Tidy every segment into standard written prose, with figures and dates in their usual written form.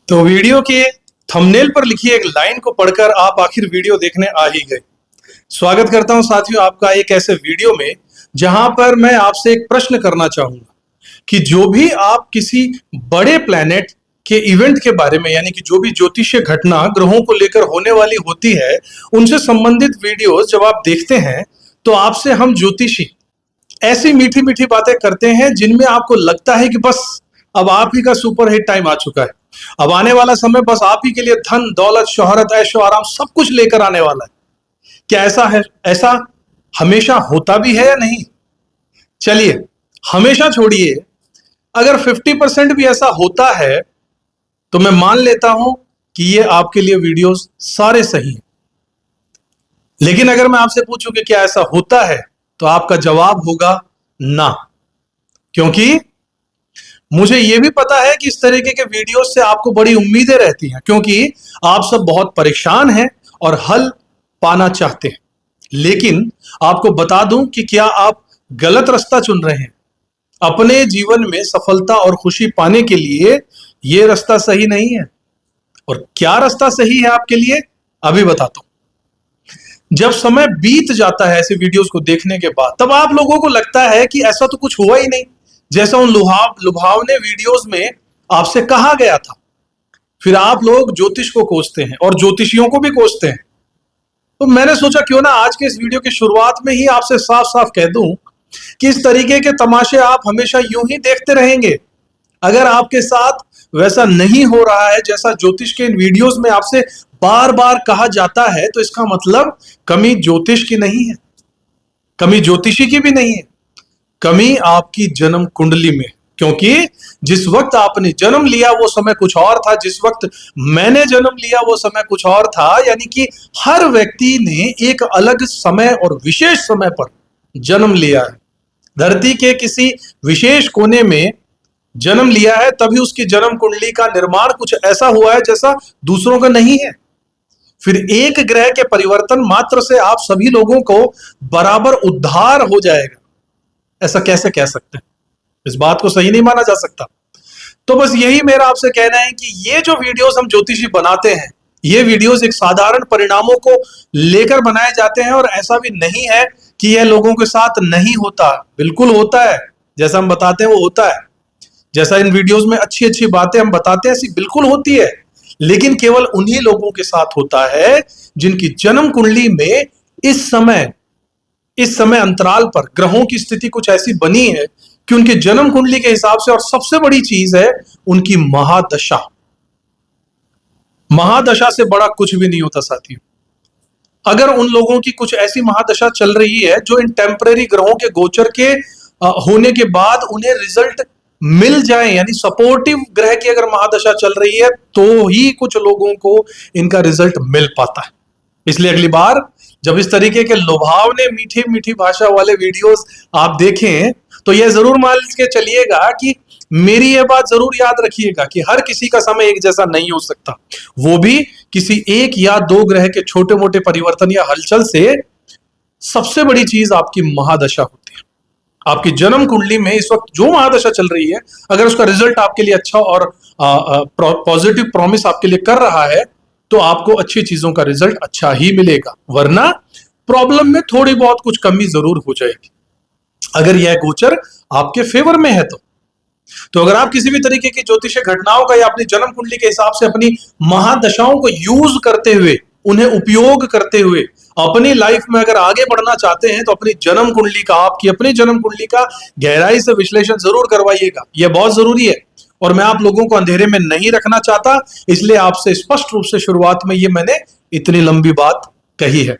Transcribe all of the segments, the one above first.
तो वीडियो के थंबनेल पर लिखी एक लाइन को पढ़कर आप आखिर वीडियो देखने आ ही गए। स्वागत करता हूं साथियों आपका एक ऐसे वीडियो में जहां पर मैं आपसे एक प्रश्न करना चाहूंगा कि जो भी आप किसी बड़े प्लैनेट के इवेंट के बारे में यानी कि जो भी ज्योतिषीय घटना ग्रहों को लेकर होने वाली होती है उनसे संबंधित वीडियोस जब आप देखते हैं तो आपसे हम ज्योतिषी ऐसी मीठी मीठी बातें करते हैं जिनमें आपको लगता है कि बस अब आप ही का सुपर हिट टाइम आ चुका है। अब आने वाला समय बस आप ही के लिए धन दौलत शोहरत ऐशो आराम सब कुछ लेकर आने वाला है। क्या ऐसा है? ऐसा हमेशा होता भी है या नहीं? चलिए हमेशा छोड़िए, अगर 50% भी ऐसा होता है तो मैं मान लेता हूं कि ये आपके लिए वीडियोस सारे सही हैं। लेकिन अगर मैं आपसे पूछूं कि क्या ऐसा होता है तो आपका जवाब होगा ना, क्योंकि मुझे यह भी पता है कि इस तरीके के वीडियोस से आपको बड़ी उम्मीदें रहती हैं, क्योंकि आप सब बहुत परेशान हैं और हल पाना चाहते हैं। लेकिन आपको बता दूं कि क्या आप गलत रास्ता चुन रहे हैं। अपने जीवन में सफलता और खुशी पाने के लिए यह रास्ता सही नहीं है। और क्या रास्ता सही है आपके लिए, अभी बताता हूं। जब समय बीत जाता है ऐसे वीडियोस को देखने के बाद, तब आप लोगों को लगता है कि ऐसा तो कुछ हुआ ही नहीं जैसा उन लुभावने वीडियोस में आपसे कहा गया था। फिर आप लोग ज्योतिष को कोसते हैं और ज्योतिषियों को भी कोसते हैं। तो मैंने सोचा क्यों ना आज के इस वीडियो की शुरुआत में ही आपसे साफ साफ कह दूं कि इस तरीके के तमाशे आप हमेशा यूं ही देखते रहेंगे। अगर आपके साथ वैसा नहीं हो रहा है जैसा ज्योतिष के इन वीडियोस में आपसे बार बार कहा जाता है, तो इसका मतलब कमी ज्योतिष की नहीं है, कमी ज्योतिषी की भी नहीं है, कमी आपकी जन्म कुंडली में। क्योंकि जिस वक्त आपने जन्म लिया वो समय कुछ और था, जिस वक्त मैंने जन्म लिया वो समय कुछ और था। यानी कि हर व्यक्ति ने एक अलग समय और विशेष समय पर जन्म लिया है। धरती के किसी विशेष कोने में जन्म लिया है, तभी उसकी जन्म कुंडली का निर्माण कुछ ऐसा हुआ है जैसा दूसरों का नहीं है। फिर एक ग्रह के परिवर्तन मात्र से आप सभी लोगों को बराबर उद्धार हो जाएगा, ऐसा कैसे कह सकते हैं? इस बात को सही नहीं माना जा सकता। तो बस यही मेरा आपसे कहना है कि ये जो वीडियोस हम ज्योतिषी बनाते हैं, ये वीडियोस एक साधारण परिणामों को लेकर बनाए जाते हैं। और ऐसा भी नहीं है कि यह लोगों के साथ नहीं होता, बिल्कुल होता है। जैसा हम बताते हैं वो होता है। जैसा इन वीडियोस में अच्छी अच्छी बातें हम बताते हैं ऐसी बिल्कुल होती है। लेकिन केवल उन्हीं लोगों के साथ होता है जिनकी जन्म कुंडली में इस समय अंतराल पर ग्रहों की स्थिति कुछ ऐसी बनी है कि उनके जन्म कुंडली के हिसाब से, और सबसे बड़ी चीज है उनकी महादशा। महादशा से बड़ा कुछ भी नहीं होता साथियों। अगर उन लोगों की कुछ ऐसी महादशा चल रही है जो इन टेम्परेरी ग्रहों के गोचर के होने के बाद उन्हें रिजल्ट मिल जाए, यानी सपोर्टिव ग्रह की अगर महादशा चल रही है तो ही कुछ लोगों को इनका रिजल्ट मिल पाता है। इसलिए अगली बार जब इस तरीके के लुभावने मीठी मीठी भाषा वाले वीडियोस आप देखें तो यह जरूर मान के चलिएगा कि मेरी यह बात जरूर याद रखिएगा कि हर किसी का समय एक जैसा नहीं हो सकता, वो भी किसी एक या दो ग्रह के छोटे मोटे परिवर्तन या हलचल से। सबसे बड़ी चीज आपकी महादशा होती है। आपकी जन्म कुंडली में इस वक्त जो महादशा चल रही है, अगर उसका रिजल्ट आपके लिए अच्छा और पॉजिटिव प्रॉमिस आपके लिए कर रहा है तो आपको अच्छी चीजों का रिजल्ट अच्छा ही मिलेगा, वरना प्रॉब्लम में थोड़ी बहुत कुछ कमी जरूर हो जाएगी अगर यह गोचर आपके फेवर में है। तो अगर आप किसी भी तरीके की ज्योतिषीय घटनाओं का या अपनी जन्म कुंडली के हिसाब से अपनी महादशाओं को यूज करते हुए, उन्हें उपयोग करते हुए अपनी लाइफ में अगर आगे बढ़ना चाहते हैं तो अपनी जन्म कुंडली का, आपकी अपनी जन्म कुंडली का गहराई से विश्लेषण जरूर करवाइएगा। यह बहुत जरूरी है और मैं आप लोगों को अंधेरे में नहीं रखना चाहता, इसलिए आपसे स्पष्ट रूप से शुरुआत में ये मैंने इतनी लंबी बात कही है।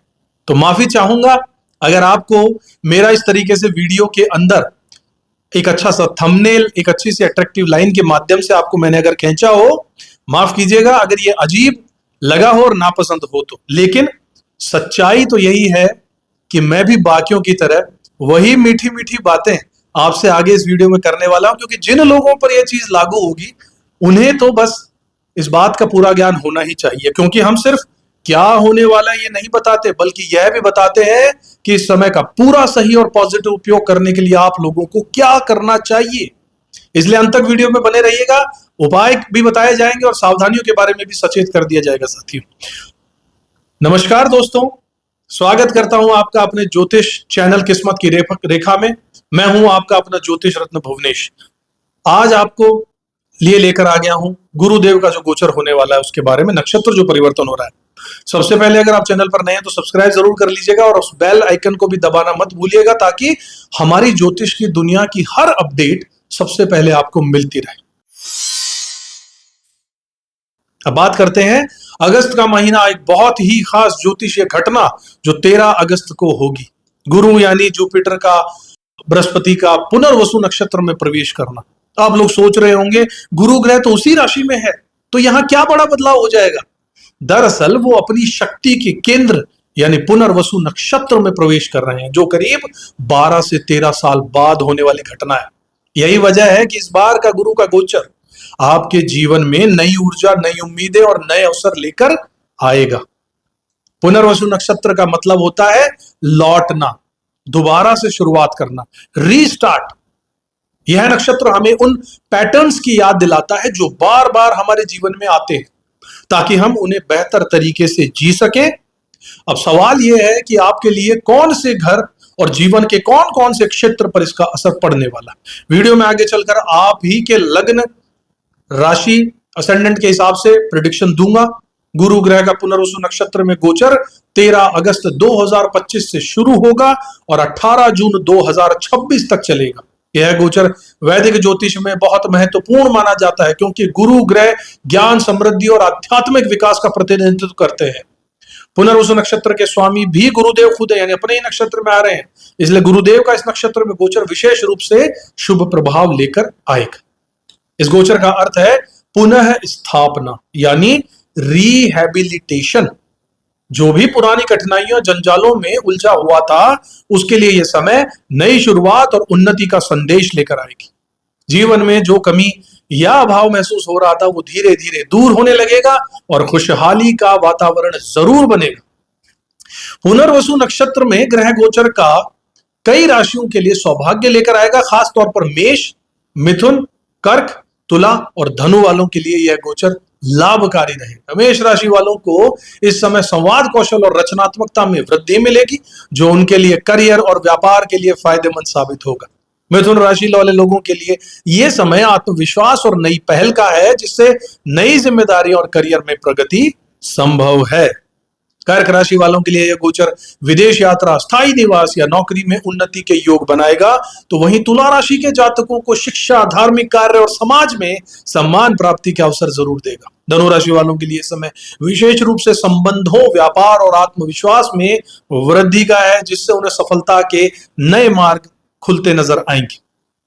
तो माफी चाहूंगा अगर आपको मेरा इस तरीके से वीडियो के अंदर एक अच्छा सा थंबनेल, एक अच्छी सी अट्रैक्टिव लाइन के माध्यम से आपको मैंने अगर खींचा हो, माफ कीजिएगा अगर ये अजीब लगा हो और नापसंद हो तो। लेकिन सच्चाई तो यही है कि मैं भी बाकियों की तरह वही मीठी मीठी बातें आपसे आगे इस वीडियो में करने वाला हूं, क्योंकि जिन लोगों पर यह चीज लागू होगी उन्हें तो बस इस बात का पूरा ज्ञान होना ही चाहिए। क्योंकि हम सिर्फ क्या होने वाला है ये नहीं बताते, बल्कि यह भी बताते हैं कि इस समय का पूरा सही और पॉजिटिव उपयोग करने के लिए आप लोगों को क्या करना चाहिए। इसलिए अंत तक वीडियो में बने रहिएगा। उपाय भी बताए जाएंगे और सावधानियों के बारे में भी सचेत कर दिया जाएगा साथियों। नमस्कार दोस्तों, स्वागत करता हूं आपका अपने ज्योतिष चैनल किस्मत की रेखा में। मैं हूं आपका अपना ज्योतिष रत्न भुवनेश। आज आपको लिए लेकर आ गया हूं गुरुदेव का जो गोचर होने वाला है उसके बारे में, नक्षत्र जो परिवर्तन हो रहा है। सबसे पहले अगर आप चैनल पर नए हैं तो सब्सक्राइब जरूर कर लीजिएगा और उस बेल आइकन को भी दबाना मत भूलिएगा, ताकि हमारी ज्योतिष की दुनिया की हर अपडेट सबसे पहले आपको मिलती रहे। अब बात करते हैं अगस्त का महीना, एक बहुत ही खास ज्योतिषीय घटना जो 13 अगस्त को होगी। गुरु यानी जुपिटर का, बृहस्पति का पुनर्वसु नक्षत्र में प्रवेश करना। आप लोग सोच रहे होंगे गुरु ग्रह तो उसी राशि में है, तो यहां क्या बड़ा बदलाव हो जाएगा। दरअसल वो अपनी शक्ति के केंद्र यानी पुनर्वसु नक्षत्र में प्रवेश कर रहे हैं, जो करीब 12 से 13 साल बाद होने वाली घटना है। यही वजह है कि इस बार का गुरु का गोचर आपके जीवन में नई ऊर्जा, नई उम्मीदें और नए अवसर लेकर आएगा। पुनर्वसु नक्षत्र का मतलब होता है लौटना, दोबारा से शुरुआत करना, रीस्टार्ट। यह नक्षत्र हमें उन पैटर्न्स की याद दिलाता है जो बार बार हमारे जीवन में आते हैं, ताकि हम उन्हें बेहतर तरीके से जी सकें। अब सवाल यह है कि आपके लिए कौन से घर और जीवन के कौन कौन से क्षेत्र पर इसका असर पड़ने वाला। वीडियो में आगे चलकर आप ही के लग्न, राशि, असेंडेंट के हिसाब से प्रेडिक्शन दूंगा। गुरु ग्रह का पुनर्वसु नक्षत्र में गोचर 13 अगस्त 2025 से शुरू होगा और 18 जून 2026 तक चलेगा। यह गोचर वैदिक ज्योतिष में बहुत महत्वपूर्ण माना जाता है, क्योंकि गुरु ग्रह ज्ञान, समृद्धि और आध्यात्मिक विकास का प्रतिनिधित्व करते हैं। पुनर्वसु नक्षत्र के स्वामी भी गुरुदेव खुद है, यानी अपने ही नक्षत्र में आ रहे हैं, इसलिए गुरुदेव का इस नक्षत्र में गोचर विशेष रूप से शुभ प्रभाव लेकर आएगा। इस गोचर का अर्थ है पुनः स्थापना यानी रिहैबिलिटेशन। जो भी पुरानी कठिनाइयों, जंजालों में उलझा हुआ था, उसके लिए यह समय नई शुरुआत और उन्नति का संदेश लेकर आएगी। जीवन में जो कमी या अभाव महसूस हो रहा था वो धीरे धीरे दूर होने लगेगा और खुशहाली का वातावरण जरूर बनेगा। पुनर्वसु नक्षत्र में ग्रह गोचर का कई राशियों के लिए सौभाग्य लेकर आएगा, खास तौर पर मेष, मिथुन, कर्क, तुला और धनु वालों के लिए यह गोचर लाभकारी रहेगा। मेष राशि वालों को इस समय संवाद कौशल और रचनात्मकता में वृद्धि मिलेगी, जो उनके लिए करियर और व्यापार के लिए फायदेमंद साबित होगा। मिथुन राशि वाले लोगों के लिए यह समय आत्मविश्वास और नई पहल का है, जिससे नई जिम्मेदारी और करियर में प्रगति संभव है। कर्क राशि वालों के लिए यह गोचर विदेश यात्रा, स्थायी निवास या नौकरी में उन्नति के योग बनाएगा। तो वहीं तुला राशि के जातकों को शिक्षा, धार्मिक कार्य और समाज में सम्मान प्राप्ति के अवसर जरूर देगा। धनु राशि वालों के लिए समय विशेष रूप से संबंधों, व्यापार और आत्मविश्वास में वृद्धि का है, जिससे उन्हें सफलता के नए मार्ग खुलते नजर आएंगे।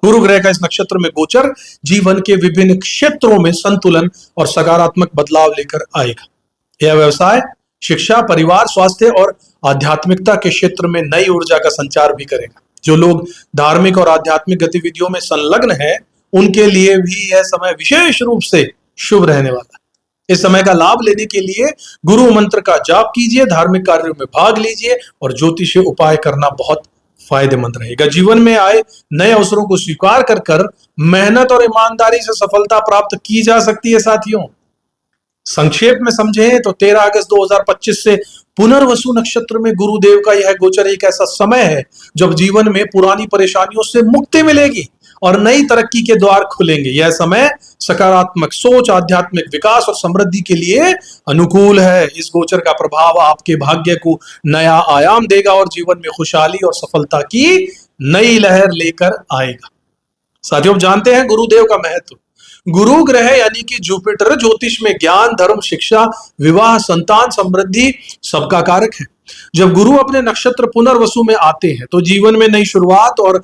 गुरु ग्रह का इस नक्षत्र में गोचर जीवन के विभिन्न क्षेत्रों में संतुलन और सकारात्मक बदलाव लेकर आएगा। यह व्यवसाय, शिक्षा, परिवार, स्वास्थ्य और आध्यात्मिकता के क्षेत्र में नई ऊर्जा का संचार भी करेगा। जो लोग धार्मिक और आध्यात्मिक गतिविधियों में संलग्न हैं, उनके लिए भी यह समय विशेष रूप से शुभ रहने वाला है। इस समय का लाभ लेने के लिए गुरु मंत्र का जाप कीजिए, धार्मिक कार्यों में भाग लीजिए और ज्योतिषीय उपाय करना बहुत फायदेमंद रहेगा। जीवन में आए नए अवसरों को स्वीकार कर मेहनत और ईमानदारी से सफलता प्राप्त की जा सकती है। साथियों, संक्षेप में समझें तो 13 अगस्त 2025 से पुनर्वसु नक्षत्र में गुरुदेव का यह गोचर एक ऐसा समय है जब जीवन में पुरानी परेशानियों से मुक्ति मिलेगी और नई तरक्की के द्वार खुलेंगे। यह समय सकारात्मक सोच, आध्यात्मिक विकास और समृद्धि के लिए अनुकूल है। इस गोचर का प्रभाव आपके भाग्य को नया आयाम देगा और जीवन में खुशहाली और सफलता की नई लहर लेकर आएगा। साथियों, जानते हैं गुरुदेव का महत्व। गुरु ग्रह यानी कि जुपिटर ज्योतिष में ज्ञान, धर्म, शिक्षा, विवाह, संतान, समृद्धि सबका कारक है। जब गुरु अपने नक्षत्र पुनर्वसु में आते हैं तो जीवन में नई शुरुआत और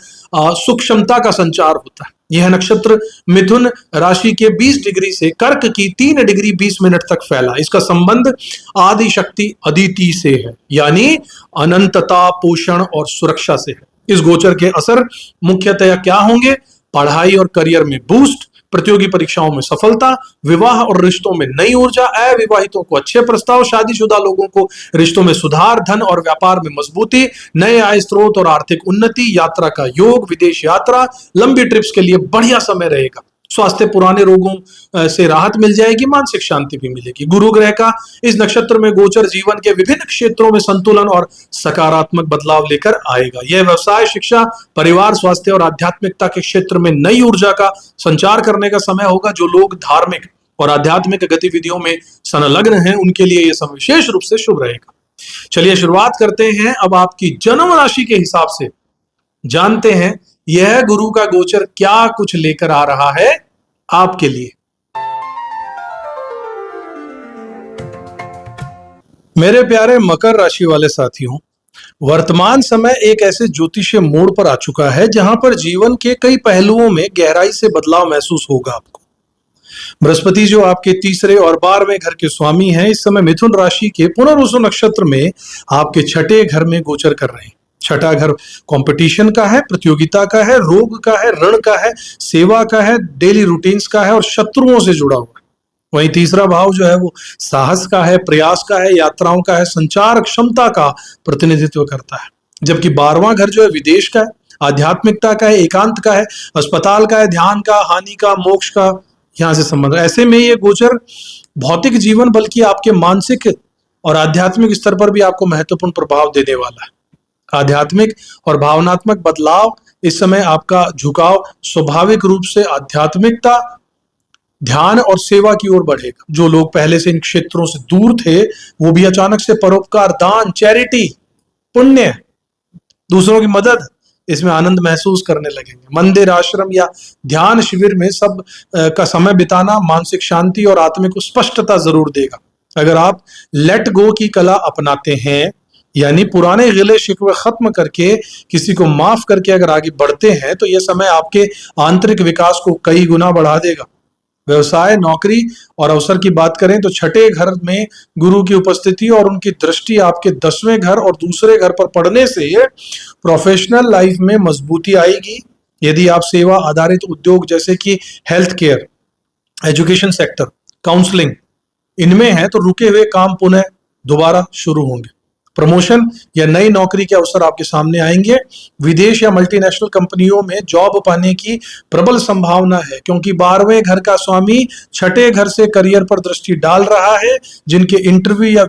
सुख क्षमता का संचार होता है। यह नक्षत्र मिथुन राशि के 20 डिग्री से कर्क की 3 डिग्री 20 मिनट तक फैला। इसका संबंध आदि शक्ति अदिति से है, यानी अनंतता, पोषण और सुरक्षा से है। इस गोचर के असर मुख्यतः क्या होंगे? पढ़ाई और करियर में बूस्ट, प्रतियोगी परीक्षाओं में सफलता, विवाह और रिश्तों में नई ऊर्जा, अविवाहितों को अच्छे प्रस्ताव, शादीशुदा लोगों को रिश्तों में सुधार, धन और व्यापार में मजबूती, नए आय स्रोत और आर्थिक उन्नति, यात्रा का योग, विदेश यात्रा, लंबी ट्रिप्स के लिए बढ़िया समय रहेगा। स्वास्थ्य, पुराने रोगों से राहत मिल जाएगी, मानसिक शांति भी मिलेगी। गुरु ग्रह का इस नक्षत्र में गोचर जीवन के विभिन्न क्षेत्रों में संतुलन और सकारात्मक बदलाव लेकर आएगा। यह व्यवसाय, शिक्षा, परिवार, स्वास्थ्य और आध्यात्मिकता के क्षेत्र में नई ऊर्जा का संचार करने का समय होगा। जो लोग धार्मिक और आध्यात्मिक गतिविधियों में संलग्न हैं, उनके लिए यह समय विशेष रूप से शुभ रहेगा। चलिए शुरुआत करते हैं। अब आपकी जन्म राशि के हिसाब से जानते हैं यह गुरु का गोचर क्या कुछ लेकर आ रहा है आपके लिए। मेरे प्यारे मकर राशि वाले साथियों, वर्तमान समय एक ऐसे ज्योतिषीय मोड़ पर आ चुका है जहां पर जीवन के कई पहलुओं में गहराई से बदलाव महसूस होगा आपको। बृहस्पति जो आपके तीसरे और 12वें घर के स्वामी हैं, इस समय मिथुन राशि के पुनर्वसु नक्षत्र में आपके छठे घर में गोचर कर रहे हैं। छठा घर कंपटीशन का है, प्रतियोगिता का है, रोग का है, ऋण का है, सेवा का है, डेली रूटीन्स का है और शत्रुओं से जुड़ा हुआ है। वहीं तीसरा भाव जो है वो साहस का है, प्रयास का है, यात्राओं का है, संचार क्षमता का प्रतिनिधित्व करता है। जबकि 12वां घर जो है विदेश का है, आध्यात्मिकता का है, एकांत का है, अस्पताल का है, ध्यान का, हानि का, मोक्ष का यहां से संबंध। ऐसे में ये गोचर भौतिक जीवन बल्कि आपके मानसिक और आध्यात्मिक स्तर पर भी आपको महत्वपूर्ण प्रभाव देने वाला है। आध्यात्मिक और भावनात्मक बदलाव, इस समय आपका झुकाव स्वाभाविक रूप से आध्यात्मिकता, ध्यान और सेवा की ओर बढ़ेगा। जो लोग पहले से इन क्षेत्रों से दूर थे, वो भी अचानक से परोपकार, दान, चैरिटी, पुण्य, दूसरों की मदद, इसमें आनंद महसूस करने लगेंगे। मंदिर, आश्रम या ध्यान शिविर में सब का समय बिताना मानसिक शांति और आत्मिक स्पष्टता जरूर देगा। अगर आप लेट गो की कला अपनाते हैं, यानी पुराने गिले शिकवे खत्म करके किसी को माफ करके अगर आगे बढ़ते हैं, तो यह समय आपके आंतरिक विकास को कई गुना बढ़ा देगा। व्यवसाय, नौकरी और अवसर की बात करें तो छठे घर में गुरु की उपस्थिति और उनकी दृष्टि आपके 10वें घर और दूसरे घर पर पड़ने से प्रोफेशनल लाइफ में मजबूती आएगी। यदि आप सेवा आधारित उद्योग जैसे कि health care, education sector, counselling इनमें है, तो रुके हुए काम पुनः दोबारा शुरू होंगे। प्रमोशन या नई नौकरी के अवसर आपके सामने आएंगे। विदेश या मल्टीनेशनल कंपनियों में जॉब पाने की प्रबल संभावना है, क्योंकि 12वें घर का स्वामी छठे घर से करियर पर दृष्टि डाल रहा है। जिनके इंटरव्यू या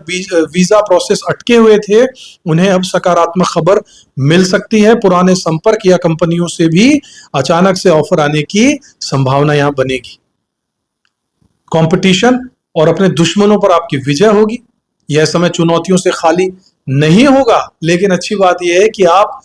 वीजा प्रोसेस अटके हुए थे, उन्हें अब सकारात्मक खबर मिल सकती है। पुराने संपर्क या कंपनियों से भी अचानक से ऑफर आने की संभावना यहां बनेगी। कंपटीशन और अपने दुश्मनों पर आपकी विजय होगी। यह समय चुनौतियों से खाली नहीं होगा, लेकिन अच्छी बात यह है कि आप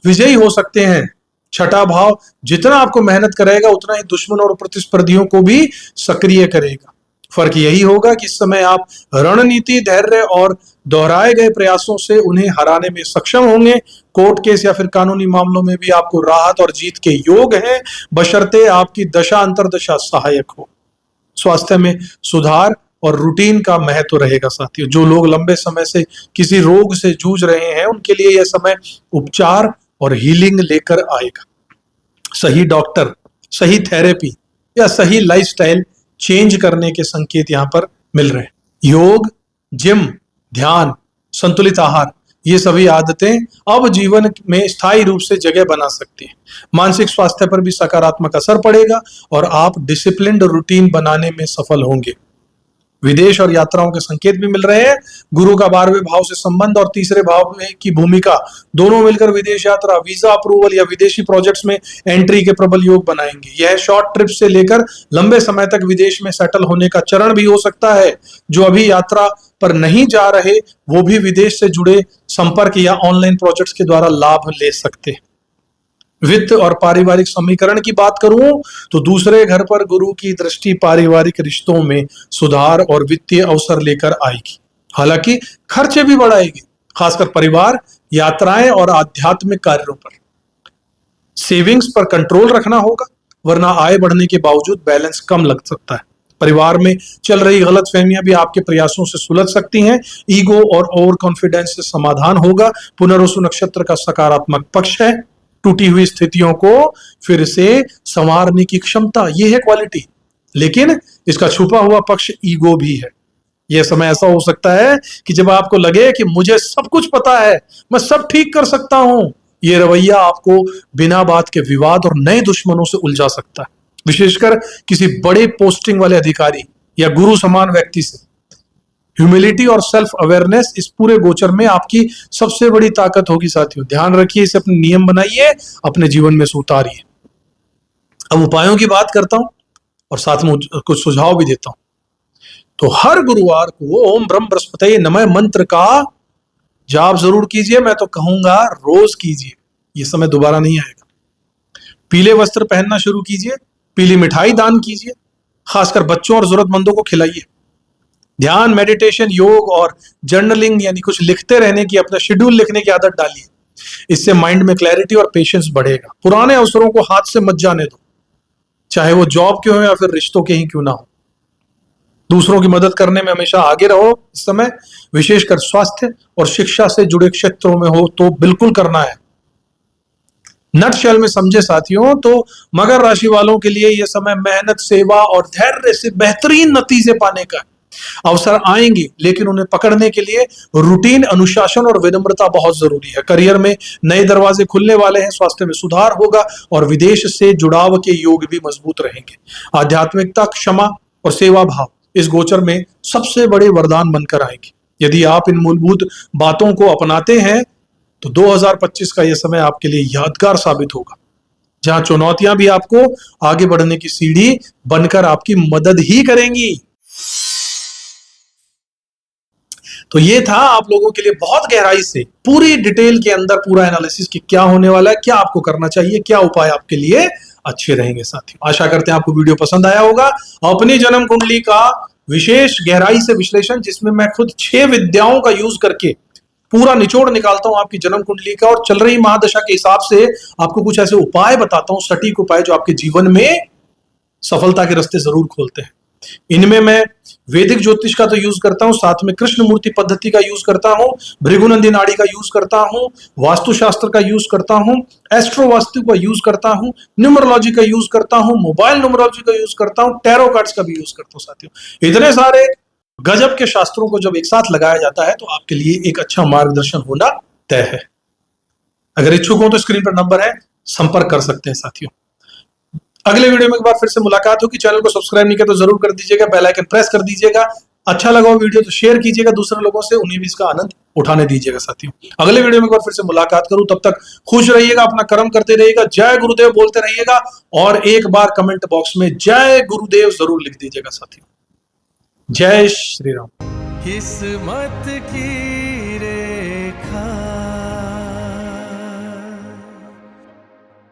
विजयी हो सकते हैं। छठा भाव जितना आपको मेहनत करेगा, उतना ही दुश्मन और प्रतिस्पर्धियों को भी सक्रिय करेगा। फर्क यही होगा कि इस समय आप रणनीति, धैर्य और दोहराए गए प्रयासों से उन्हें हराने में सक्षम होंगे। कोर्ट केस या फिर कानूनी मामलों में भी आपको राहत और जीत के योग हैं, बशर्ते आपकी दशा अंतर्दशा सहायक हो। स्वास्थ्य में सुधार और रूटीन का महत्व रहेगा साथियों। जो लोग लंबे समय से किसी रोग से जूझ रहे हैं, उनके लिए यह समय उपचार और हीलिंग लेकर आएगा। सही डॉक्टर, सही थेरेपी या सही लाइफस्टाइल चेंज करने के संकेत यहां पर मिल रहे हैं। योग, जिम, ध्यान, संतुलित आहार, ये सभी आदतें अब जीवन में स्थायी रूप से जगह बना सकती हैं। मानसिक स्वास्थ्य पर भी सकारात्मक असर पड़ेगा और आप डिसिप्लिन्ड रूटीन बनाने में सफल होंगे। विदेश और यात्राओं के संकेत भी मिल रहे हैं। गुरु का 12वें भाव से संबंध और तीसरे भाव में की भूमिका दोनों मिलकर विदेश यात्रा, वीजा अप्रूवल या विदेशी प्रोजेक्ट्स में एंट्री के प्रबल योग बनाएंगे। यह शॉर्ट ट्रिप से लेकर लंबे समय तक विदेश में सेटल होने का चरण भी हो सकता है। जो अभी यात्रा पर नहीं जा रहे, वो भी विदेश से जुड़े संपर्क या ऑनलाइन प्रोजेक्ट्स के द्वारा लाभ ले सकते हैं। वित्त और पारिवारिक समीकरण की बात करूं तो दूसरे घर पर गुरु की दृष्टि पारिवारिक रिश्तों में सुधार और वित्तीय अवसर लेकर आएगी। हालांकि खर्चे भी बढ़ाएगी, खासकर परिवार, यात्राएं और आध्यात्मिक कार्यों पर। सेविंग्स पर कंट्रोल रखना होगा, वरना आय बढ़ने के बावजूद बैलेंस कम लग सकता है। परिवार में चल रही गलतफहमियां भी आपके प्रयासों से सुलझ सकती हैं। ईगो और ओवर कॉन्फिडेंस से समाधान होगा। पुनर्वसु नक्षत्र का सकारात्मक पक्ष है। टूटी हुई स्थितियों को फिर से संवारने की क्षमता, यह है क्वालिटी। लेकिन इसका छुपा हुआ पक्ष ईगो भी है। यह समय ऐसा हो सकता है कि जब आपको लगे कि मुझे सब कुछ पता है, मैं सब ठीक कर सकता हूं, यह रवैया आपको बिना बात के विवाद और नए दुश्मनों से उलझा सकता है। विशेषकर किसी बड़े पोस्टिंग वाले अधिकारी या गुरु समान व्यक्ति से। ह्यूमिलिटी और सेल्फ अवेयरनेस इस पूरे गोचर में आपकी सबसे बड़ी ताकत होगी साथियों। ध्यान रखिए, इसे अपने नियम बनाइए, अपने जीवन में से उतारिए। अब उपायों की बात करता हूं और साथ में कुछ सुझाव भी देता हूं। तो हर गुरुवार को ओम ब्रह्म बृहस्पतये नमः मंत्र का जाप जरूर कीजिए। मैं तो कहूंगा रोज कीजिए, ये समय दोबारा नहीं आएगा। पीले वस्त्र पहनना शुरू कीजिए, पीली मिठाई दान कीजिए, खासकर बच्चों और जरूरतमंदों को खिलाइए। ध्यान, मेडिटेशन, योग और जर्नलिंग यानी कुछ लिखते रहने की, अपना शेड्यूल लिखने की आदत डालिए। इससे माइंड में क्लैरिटी और पेशेंस बढ़ेगा। पुराने अवसरों को हाथ से मत जाने दो, चाहे वो जॉब के हो या फिर रिश्तों के ही क्यों ना हो। दूसरों की मदद करने में हमेशा आगे रहो। इस समय विशेषकर स्वास्थ्य और शिक्षा से जुड़े क्षेत्रों में हो तो बिल्कुल करना है। नटशेल में समझे साथियों तो मकर राशि वालों के लिए यह समय मेहनत, सेवा और धैर्य से बेहतरीन नतीजे पाने का है। अवसर आएंगे, लेकिन उन्हें पकड़ने के लिए रूटीन, अनुशासन और विनम्रता बहुत जरूरी है। करियर में नए दरवाजे खुलने वाले हैं, स्वास्थ्य में सुधार होगा और विदेश से जुड़ाव के योग भी मजबूत रहेंगे। आध्यात्मिकता, क्षमा और सेवा भाव इस गोचर में सबसे बड़े वरदान बनकर आएंगे। यदि आप इन मूलभूत बातों को अपनाते हैं तो 2025 का यह समय आपके लिए यादगार साबित होगा, जहां चुनौतियां भी आपको आगे बढ़ने की सीढ़ी बनकर आपकी मदद ही करेंगी। तो ये था आप लोगों के लिए बहुत गहराई से पूरी डिटेल के अंदर पूरा एनालिसिस कि क्या होने वाला है, क्या आपको करना चाहिए, क्या उपाय आपके लिए अच्छे रहेंगे। साथियों, आशा करते हैं आपको वीडियो पसंद आया होगा। अपनी जन्म कुंडली का विशेष गहराई से विश्लेषण, जिसमें मैं खुद 6 विद्याओं का यूज करके पूरा निचोड़ निकालता हूं आपकी जन्म कुंडली का, और चल रही महादशा के हिसाब से आपको कुछ ऐसे उपाय बताता हूं, सटीक उपाय जो आपके जीवन में सफलता के रास्ते जरूर खोलते हैं। इनमें मैं वैदिक ज्योतिष का तो यूज करता हूं, साथ में कृष्ण मूर्ति पद्धति का यूज करता हूं, भृगुनंदी नाड़ी का यूज करता हूं, वास्तुशास्त्र का यूज करता हूं, एस्ट्रो वास्तु का यूज करता हूं, न्यूमरोलॉजी का यूज करता हूं, मोबाइल न्यूमरोलॉजी का यूज करता हूं, टैरो कार्ड्स का भी यूज करता हूं। साथियों, इतने सारे गजब के शास्त्रों को जब एक साथ लगाया जाता है तो आपके लिए एक अच्छा मार्गदर्शन होना तय है। अगर इच्छुक हो तो स्क्रीन पर नंबर है, संपर्क कर सकते हैं। साथियों, अगले वीडियो में एक बार फिर से मुलाकात होगी। चैनल को सब्सक्राइब नहीं किया तो जरूर कर दीजिएगा, बेल आइकन प्रेस कर दीजिएगा। अच्छा लगा हो वीडियो तो शेयर कीजिएगा दूसरे लोगों से, उन्हें भी इसका आनंद उठाने दीजिएगा। साथियों, अगले वीडियो में एक बार फिर से मुलाकात करूं, तब तक खुश रहिएगा, अपना कर्म करते रहिएगा, जय गुरुदेव बोलते रहिएगा, और एक बार कमेंट बॉक्स में जय गुरुदेव जरूर लिख दीजिएगा। साथियों, जय श्री राम। किस्मत की